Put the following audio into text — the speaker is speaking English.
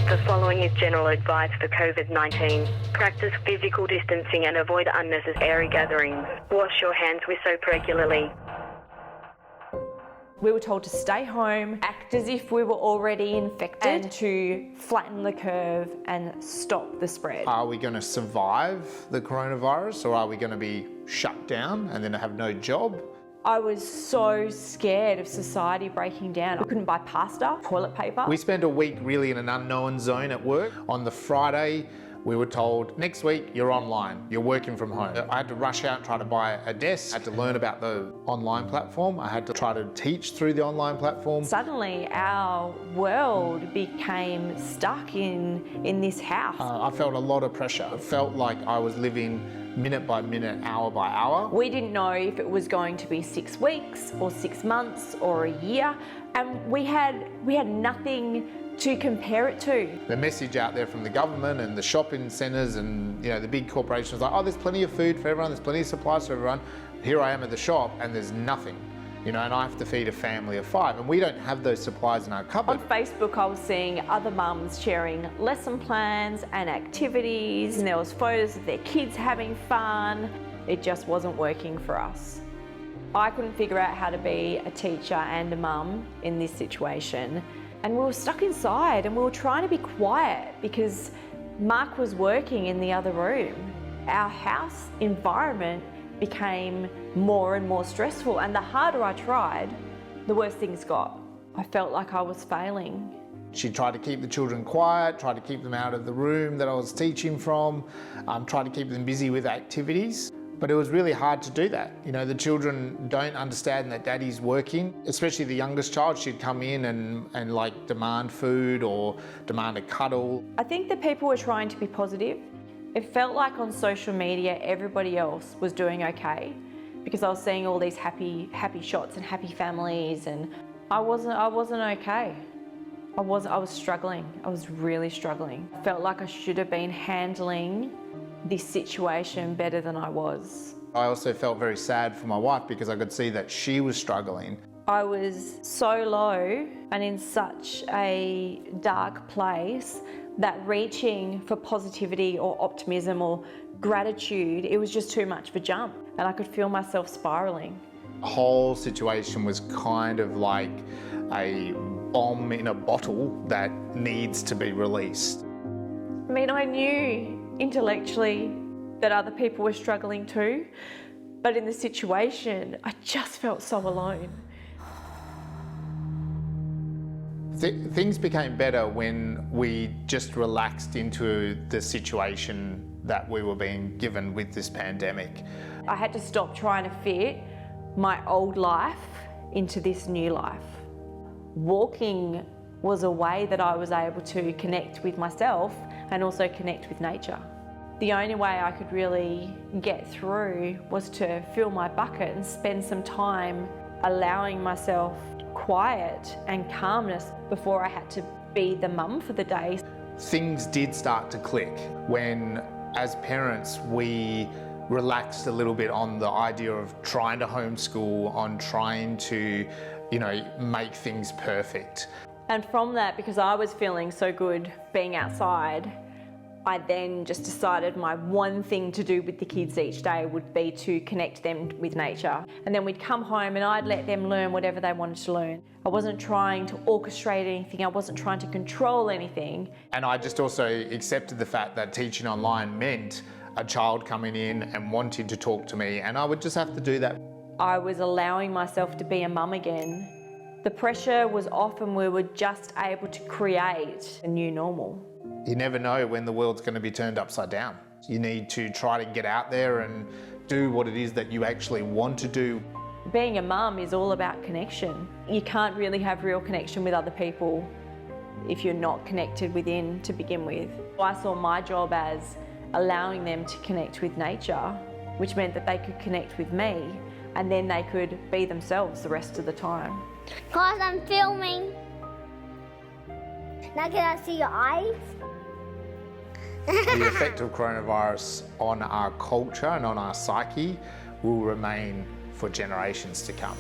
The following is general advice for COVID-19. Practice physical distancing and avoid unnecessary gatherings. Wash your hands with soap regularly. We were told to stay home, act as if we were already infected, and to flatten the curve and stop the spread. Are we going to survive the coronavirus, or are we going to be shut down and then have no job? I was so scared of society breaking down. I couldn't buy pasta, toilet paper. We spent a week really in an unknown zone at work. On the Friday, we were told, next week, you're online, you're working from home. I had to rush out and try to buy a desk. I had to learn about the online platform. I had to try to teach through the online platform. Suddenly, our world became stuck in this house. I felt a lot of pressure. It felt like I was living minute by minute, hour by hour. We didn't know if it was going to be 6 weeks or 6 months or a year, and we had nothing to compare it to. The message out there from the government and the shopping centres and the big corporations like, oh, there's plenty of food for everyone, there's plenty of supplies for everyone. Here I am at the shop and there's nothing, and I have to feed a family of 5 and we don't have those supplies in our cupboard. On Facebook I was seeing other mums sharing lesson plans and activities, and there was photos of their kids having fun. It just wasn't working for us. I couldn't figure out how to be a teacher and a mum in this situation. And we were stuck inside and we were trying to be quiet because Mark was working in the other room. Our house environment became more and more stressful, and the harder I tried, the worse things got. I felt like I was failing. She tried to keep the children quiet, tried to keep them out of the room that I was teaching from, tried to keep them busy with activities. But it was really hard to do that. The children don't understand that daddy's working, especially the youngest child. She'd come in and like demand food or demand a cuddle. I think that people were trying to be positive. It felt like on social media everybody else was doing okay, because I was seeing all these happy shots and happy families, and I wasn't okay. I was struggling. I was really struggling. I felt like I should have been handling this situation better than I was. I also felt very sad for my wife because I could see that she was struggling. I was so low and in such a dark place that reaching for positivity or optimism or gratitude, it was just too much of a jump, and I could feel myself spiraling. The whole situation was kind of like a bomb in a bottle that needs to be released. I mean, I knew intellectually that other people were struggling too, but in the situation, I just felt so alone. Things became better when we just relaxed into the situation that we were being given with this pandemic. I had to stop trying to fit my old life into this new life. Walking was a way that I was able to connect with myself and also connect with nature. The only way I could really get through was to fill my bucket and spend some time allowing myself quiet and calmness before I had to be the mum for the day. Things did start to click when, as parents, we relaxed a little bit on the idea of trying to homeschool, on trying to, make things perfect. And from that, because I was feeling so good being outside, I then just decided my one thing to do with the kids each day would be to connect them with nature. And then we'd come home and I'd let them learn whatever they wanted to learn. I wasn't trying to orchestrate anything, I wasn't trying to control anything. And I just also accepted the fact that teaching online meant a child coming in and wanting to talk to me, and I would just have to do that. I was allowing myself to be a mum again. The pressure was off and we were just able to create a new normal. You never know when the world's going to be turned upside down. You need to try to get out there and do what it is that you actually want to do. Being a mum is all about connection. You can't really have real connection with other people if you're not connected within to begin with. I saw my job as allowing them to connect with nature, which meant that they could connect with me and then they could be themselves the rest of the time. Guys, I'm filming. Now can I see your eyes? The effect of coronavirus on our culture and on our psyche will remain for generations to come.